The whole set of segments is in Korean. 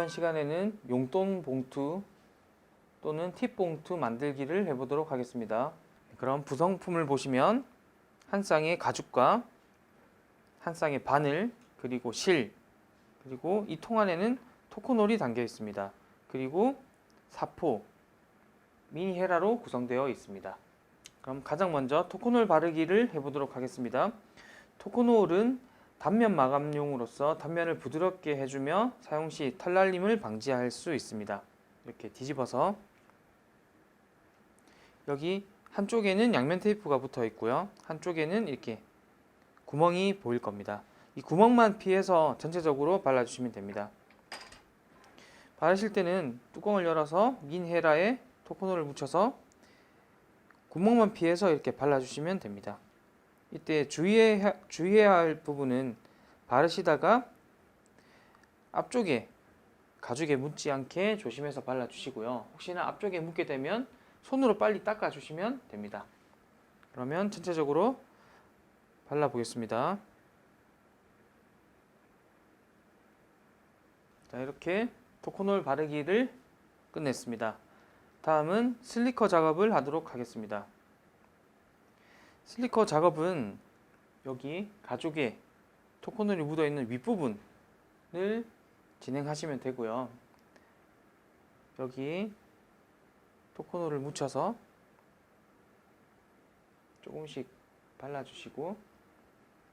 이번 시간에는 용돈 봉투 또는 팁 봉투 만들기를 해보도록 하겠습니다. 그럼 구성품을 보시면 한 쌍의 가죽과 한 쌍의 바늘, 그리고 실, 그리고 이 통 안에는 토코놀이 담겨 있습니다. 그리고 사포, 미니 헤라로 구성되어 있습니다. 그럼 가장 먼저 토코놀 바르기를 해보도록 하겠습니다. 토코놀은 단면 마감용으로서 단면을 부드럽게 해주며 사용 시 털날림을 방지할 수 있습니다. 이렇게 뒤집어서 여기 한쪽에는 양면 테이프가 붙어 있고요. 한쪽에는 이렇게 구멍이 보일 겁니다. 이 구멍만 피해서 전체적으로 발라주시면 됩니다. 바르실 때는 뚜껑을 열어서 민헤라에 토코놀을 묻혀서 구멍만 피해서 이렇게 발라주시면 됩니다. 이때 주의해야 할 부분은 바르시다가 앞쪽에 가죽에 묻지 않게 조심해서 발라주시고요. 혹시나 앞쪽에 묻게 되면 손으로 빨리 닦아주시면 됩니다. 그러면 전체적으로 발라보겠습니다. 자, 이렇게 토코놀 바르기를 끝냈습니다. 다음은 슬리커 작업을 하도록 하겠습니다. 슬리커 작업은 여기 가죽에 토코놀이 묻어있는 윗부분을 진행하시면 되고요. 여기 토코놀을 묻혀서 조금씩 발라주시고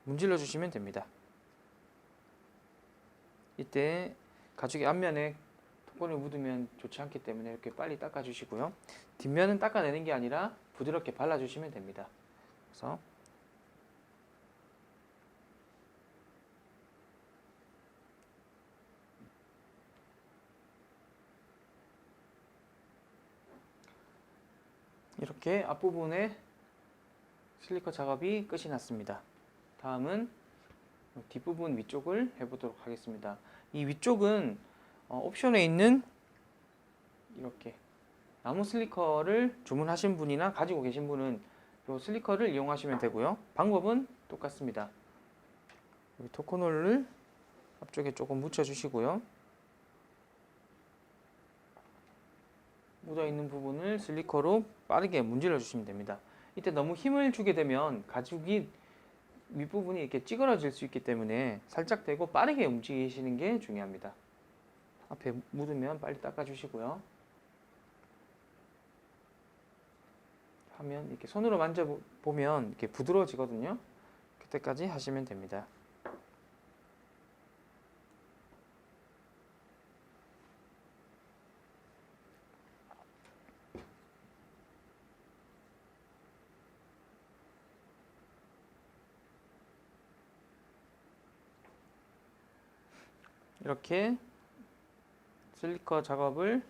문질러 주시면 됩니다. 이때 가죽의 앞면에 토코놀이 묻으면 좋지 않기 때문에 이렇게 빨리 닦아주시고요. 뒷면은 닦아내는 게 아니라 부드럽게 발라주시면 됩니다. 그래서 이렇게 앞부분에 슬리커 작업이 끝이 났습니다. 다음은 뒷부분 위쪽을 해보도록 하겠습니다. 이 위쪽은 옵션에 있는 이렇게 나무 슬리커를 주문하신 분이나 가지고 계신 분은 이 슬리커를 이용하시면 되고요. 방법은 똑같습니다. 여기 토코놀을 앞쪽에 조금 묻혀주시고요. 묻어있는 부분을 슬리커로 빠르게 문질러 주시면 됩니다. 이때 너무 힘을 주게 되면 가죽이 윗부분이 이렇게 찌그러질 수 있기 때문에 살짝 대고 빠르게 움직이시는 게 중요합니다. 앞에 묻으면 빨리 닦아주시고요. 하면 이렇게 손으로 만져보면 이렇게 부드러워지거든요. 그때까지 하시면 됩니다. 이렇게 슬리커 작업을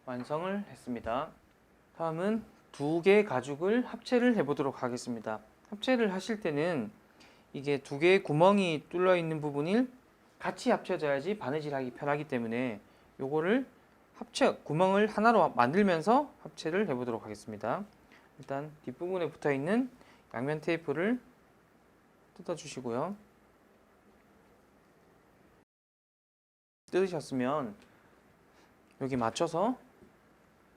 완성을 했습니다. 다음은 두 개의 가죽을 합체를 해보도록 하겠습니다. 합체를 하실 때는 이게 두 개의 구멍이 뚫려 있는 부분이 같이 합쳐져야지 바느질하기 편하기 때문에 요거를 구멍을 하나로 만들면서 합체를 해보도록 하겠습니다. 일단 뒷부분에 붙어 있는 양면 테이프를 뜯어 주시고요. 뜯으셨으면 여기 맞춰서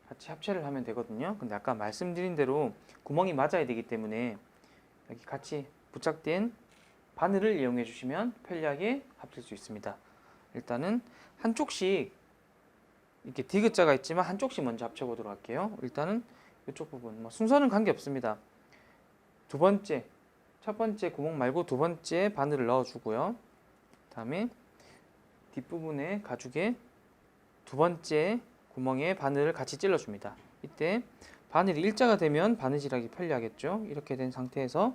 같이 합체를 하면 되거든요. 근데 아까 말씀드린 대로 구멍이 맞아야 되기 때문에 여기 같이 부착된 바늘을 이용해 주시면 편리하게 합칠 수 있습니다. 일단은 한쪽씩 이렇게 디귿자가 있지만 한쪽씩 먼저 합쳐 보도록 할게요. 일단은 이쪽 부분 순서는 관계 없습니다. 첫 번째 구멍 말고 두 번째 바늘을 넣어 주고요. 다음에 뒷부분에 가죽에 두 번째 구멍에 바늘을 같이 찔러 줍니다. 이때 바늘이 일자가 되면 바느질하기 편리하겠죠. 이렇게 된 상태에서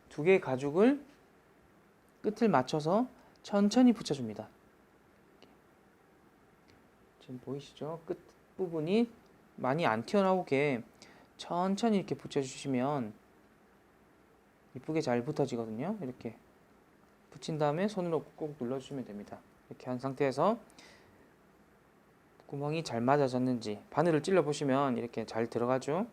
두 개의 가죽을 끝을 맞춰서 천천히 붙여줍니다. 지금 보이시죠? 끝 부분이 많이 안 튀어나오게 천천히 이렇게 붙여주시면 이쁘게 잘 붙어지거든요. 이렇게 붙인 다음에 손으로 꾹 눌러주시면 됩니다. 이렇게 한 상태에서 구멍이 잘 맞아졌는지 바늘을 찔러 보시면 이렇게 잘 들어가죠.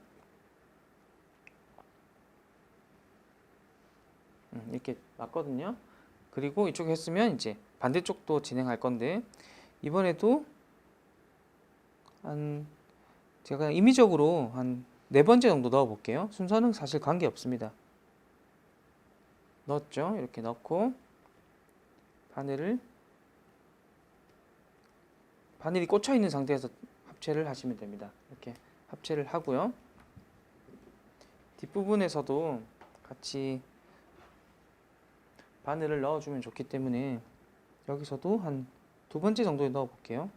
이렇게 맞거든요. 그리고 이쪽에 했으면 이제 반대쪽도 진행할 건데 이번에도 제가 임의적으로 한 4번째 정도 넣어 볼게요. 순서는 사실 관계 없습니다. 넣었죠. 이렇게 넣고 바늘이 꽂혀 있는 상태에서 합체를 하시면 됩니다. 이렇게 합체를 하고요. 뒷부분에서도 같이 바늘을 넣어주면 좋기 때문에 여기서도 한 2번째 정도에 넣어 볼게요.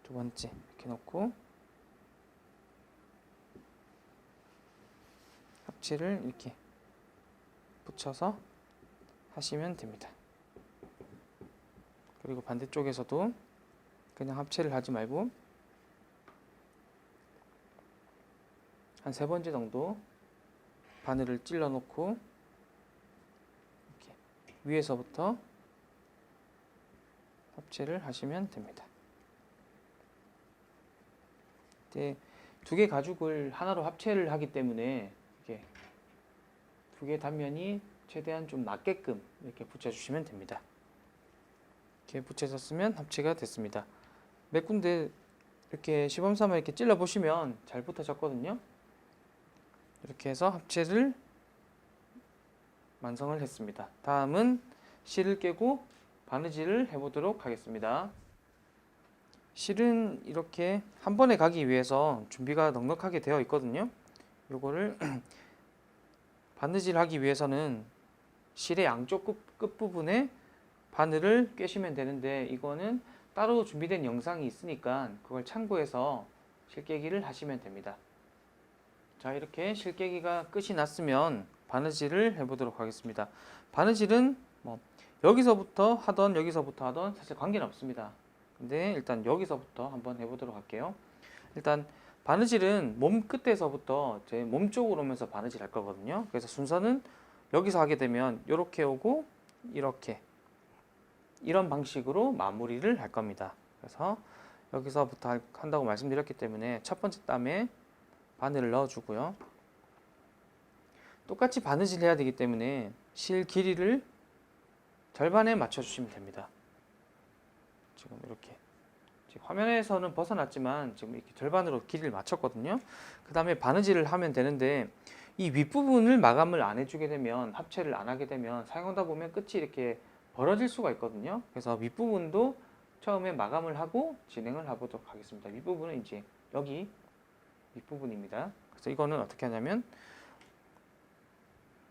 2번째 이렇게 넣고 합체를 이렇게 붙여서 하시면 됩니다. 그리고 반대쪽에서도 그냥 합체를 하지 말고 한 3번째 정도 바늘을 찔러 놓고 이렇게 위에서부터 합체를 하시면 됩니다. 이제 2개 가죽을 하나로 합체를 하기 때문에 이렇게 2개 단면이 최대한 좀 낮게끔 이렇게 붙여주시면 됩니다. 이렇게 붙여졌으면 합체가 됐습니다. 몇 군데 이렇게 시범삼아 이렇게 찔러 보시면 잘 붙어졌거든요. 이렇게 해서 합체를 완성을 했습니다. 다음은 실을 깨고 바느질을 해보도록 하겠습니다. 실은 이렇게 한 번에 가기 위해서 준비가 넉넉하게 되어 있거든요. 요거를 바느질 하기 위해서는 실의 양쪽 끝부분에 바늘을 꿰시면 되는데 이거는 따로 준비된 영상이 있으니까 그걸 참고해서 실깨기를 하시면 됩니다. 자, 이렇게 실깨기가 끝이 났으면 바느질을 해보도록 하겠습니다. 바느질은 여기서부터 하던 사실 관계는 없습니다. 근데 일단 여기서부터 한번 해보도록 할게요. 일단 바느질은 몸 끝에서부터 제 몸 쪽으로 오면서 바느질 할 거거든요. 그래서 순서는 여기서 하게 되면 이렇게 오고 이렇게 이런 방식으로 마무리를 할 겁니다. 그래서 여기서부터 한다고 말씀드렸기 때문에 첫 번째 땀에 바늘을 넣어주고요. 똑같이 바느질 해야 되기 때문에 실 길이를 절반에 맞춰주시면 됩니다. 지금 이렇게 화면에서는 벗어났지만 지금 이렇게 절반으로 길이를 맞췄거든요. 그 다음에 바느질을 하면 되는데 이 윗부분을 마감을 안 해주게 되면 합체를 안 하게 되면 사용하다 보면 끝이 이렇게 벌어질 수가 있거든요. 그래서 윗부분도 처음에 마감을 하고 진행을 해보도록 하겠습니다. 윗부분은 이제 여기 윗부분입니다. 그래서 이거는 어떻게 하냐면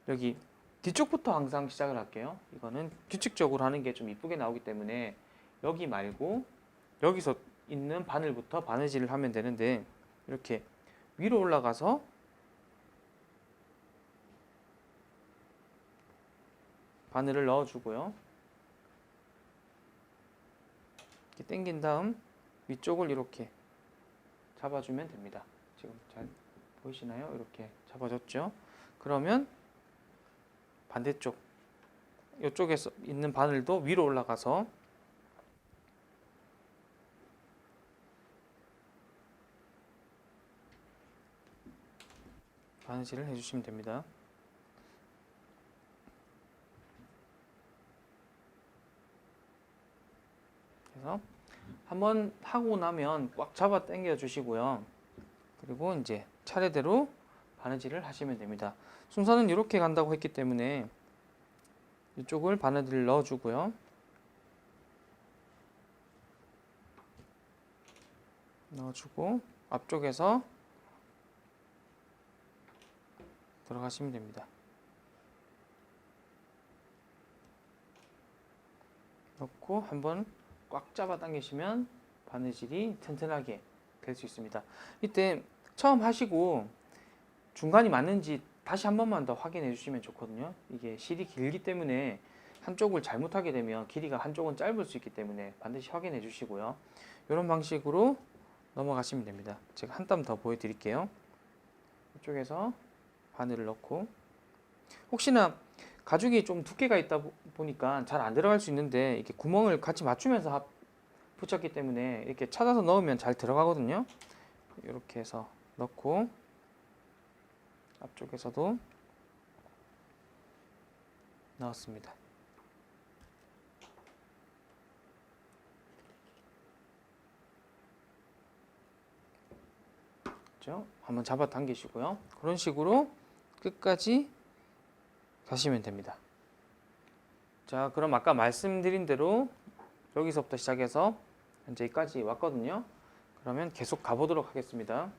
여기 뒤쪽부터 항상 시작을 할게요. 이거는 규칙적으로 하는 게 좀 이쁘게 나오기 때문에 여기 말고 여기서 있는 바늘부터 바느질을 하면 되는데 이렇게 위로 올라가서 바늘을 넣어주고요. 이렇게 당긴 다음 위쪽을 이렇게 잡아주면 됩니다. 지금 잘 보이시나요? 이렇게 잡아줬죠. 그러면 반대쪽 이쪽에 있는 바늘도 위로 올라가서 바느질을 해주시면 됩니다. 그래서 한번 하고 나면 꽉 잡아 당겨 주시고요. 그리고 이제 차례대로 바느질을 하시면 됩니다. 순서는 이렇게 간다고 했기 때문에 이쪽을 바느질을 넣어주고요. 넣어주고 앞쪽에서 들어가시면 됩니다. 넣고 한번 꽉 잡아 당기시면 바느질이 튼튼하게 될 수 있습니다. 이때 처음 하시고 중간이 맞는지 다시 한 번만 더 확인해 주시면 좋거든요. 이게 실이 길기 때문에 한쪽을 잘못하게 되면 길이가 한쪽은 짧을 수 있기 때문에 반드시 확인해 주시고요. 이런 방식으로 넘어가시면 됩니다. 제가 한 땀 더 보여드릴게요. 이쪽에서 바늘을 넣고 혹시나 가죽이 좀 두께가 있다 보니까 잘 안 들어갈 수 있는데 이렇게 구멍을 같이 맞추면서 붙였기 때문에 이렇게 찾아서 넣으면 잘 들어가거든요. 이렇게 해서 넣고 앞쪽에서도 넣었습니다. 그렇죠? 한번 잡아 당기시고요. 그런 식으로 끝까지 가시면 됩니다. 자, 그럼 아까 말씀드린 대로 여기서부터 시작해서 현재까지 왔거든요. 그러면 계속 가보도록 하겠습니다.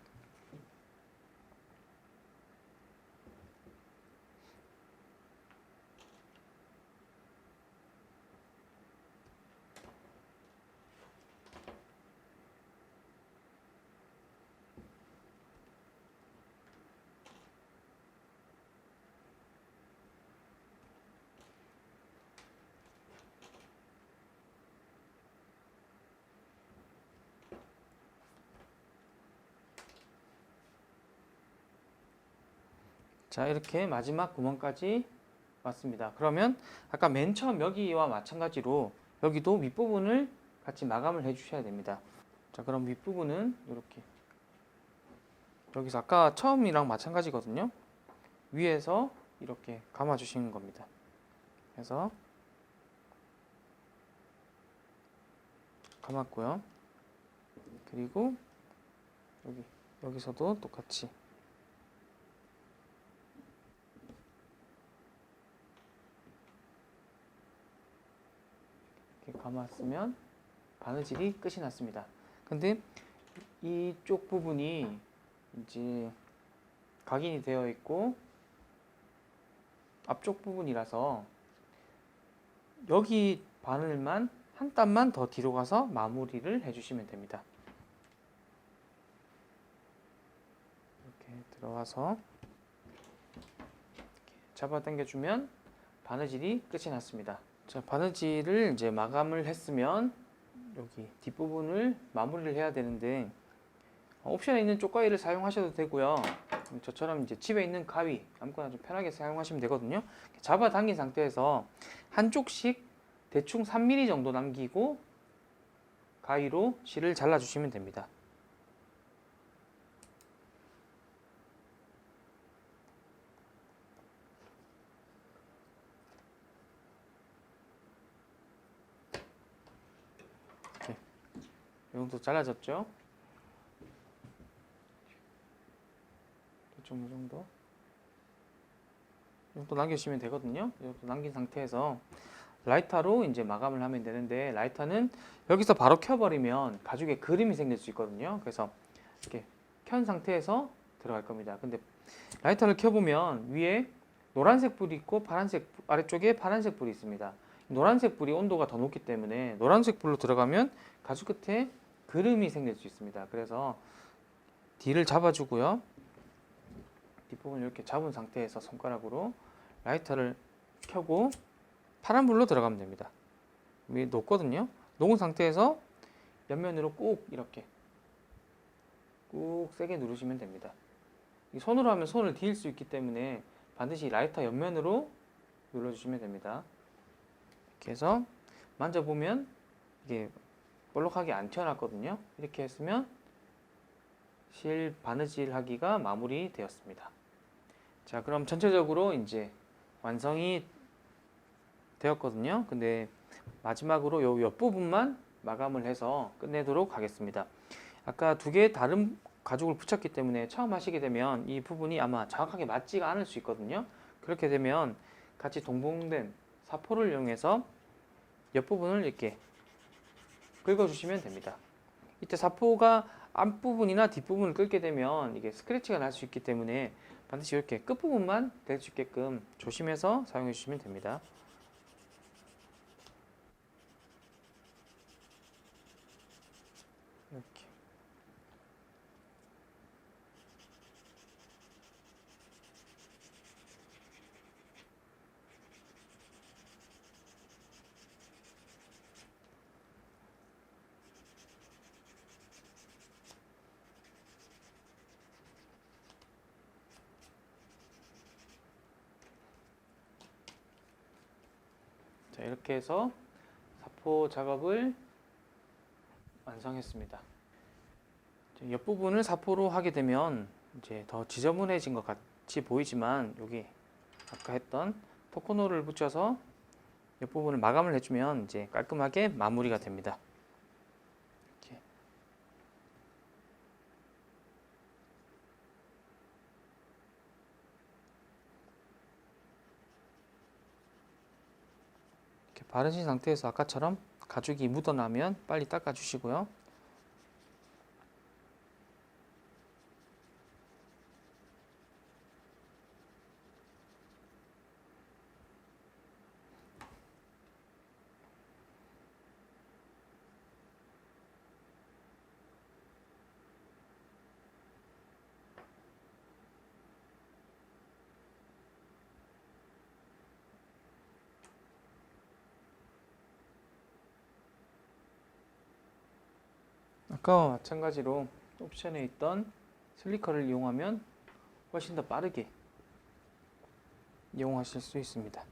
자, 이렇게 마지막 구멍까지 왔습니다. 그러면 아까 맨 처음 여기와 마찬가지로 여기도 윗부분을 같이 마감을 해 주셔야 됩니다. 자, 그럼 윗부분은 이렇게 여기서 아까 처음이랑 마찬가지거든요. 위에서 이렇게 감아 주시는 겁니다. 그래서 감았고요. 그리고 여기서도 똑같이 이렇게 감았으면 바느질이 끝이 났습니다. 근데 이쪽 부분이 이제 각인이 되어 있고 앞쪽 부분이라서 여기 바늘만 한 땀만 더 뒤로 가서 마무리를 해주시면 됩니다. 이렇게 들어와서 잡아당겨주면 바느질이 끝이 났습니다. 자, 바느질을 이제 마감을 했으면 여기 뒷부분을 마무리를 해야 되는데 옵션에 있는 쪽가위를 사용하셔도 되고요. 저처럼 이제 집에 있는 가위 아무거나 좀 편하게 사용하시면 되거든요. 잡아당긴 상태에서 한쪽씩 대충 3mm 정도 남기고 가위로 실을 잘라주시면 됩니다. 이렇게 이 정도 잘라졌죠? 대충 이 정도 남겨주시면 되거든요. 이 정도 남긴 상태에서 라이터로 이제 마감을 하면 되는데 라이터는 여기서 바로 켜버리면 가죽에 그림이 생길 수 있거든요. 그래서 이렇게 켠 상태에서 들어갈 겁니다. 근데 라이터를 켜보면 위에 노란색 불이 있고 파란색 아래쪽에 파란색 불이 있습니다. 노란색 불이 온도가 더 높기 때문에 노란색 불로 들어가면 가죽 끝에 그림이 생길 수 있습니다. 그래서 뒤를 잡아주고요. 뒷부분을 이렇게 잡은 상태에서 손가락으로 라이터를 켜고 파란 불로 들어가면 됩니다. 위에 녹거든요. 녹은 상태에서 옆면으로 꾹 이렇게 꾹 세게 누르시면 됩니다. 이 손으로 하면 손을 뒤일 수 있기 때문에 반드시 라이터 옆면으로 눌러주시면 됩니다. 이렇게 해서 만져보면 이게 볼록하게 안 튀어났거든요. 이렇게 했으면 실 바느질 하기가 마무리 되었습니다. 자, 그럼 전체적으로 이제 완성이 되었거든요. 근데 마지막으로 요 옆부분만 마감을 해서 끝내도록 하겠습니다. 아까 두 개의 다른 가죽을 붙였기 때문에 처음 하시게 되면 이 부분이 아마 정확하게 맞지가 않을 수 있거든요. 그렇게 되면 같이 동봉된 사포를 이용해서 옆부분을 이렇게 긁어주시면 됩니다. 이때 사포가 앞부분이나 뒷부분을 긁게 되면 이게 스크래치가 날 수 있기 때문에 반드시 이렇게 끝부분만 될 수 있게끔 조심해서 사용해 주시면 됩니다. 이렇게. 자, 이렇게 해서 사포 작업을 완성했습니다. 옆부분을 사포로 하게 되면 이제 더 지저분해진 것 같이 보이지만 여기 아까 했던 토코노를 붙여서 옆부분을 마감을 해주면 이제 깔끔하게 마무리가 됩니다. 이렇게. 이렇게 바르신 상태에서 아까처럼 가죽이 묻어나면 빨리 닦아주시고요. 아까와 마찬가지로 옵션에 있던 슬리커를 이용하면 훨씬 더 빠르게 이용하실 수 있습니다.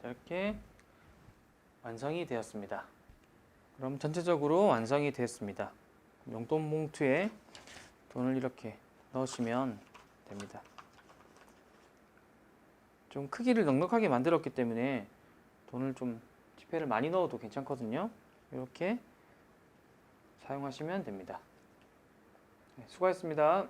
이렇게 완성이 되었습니다. 그럼 전체적으로 완성이 되었습니다. 용돈 봉투에 돈을 이렇게 넣으시면 됩니다. 좀 크기를 넉넉하게 만들었기 때문에 돈을 좀 지폐를 많이 넣어도 괜찮거든요. 이렇게 사용하시면 됩니다. 네, 수고하셨습니다.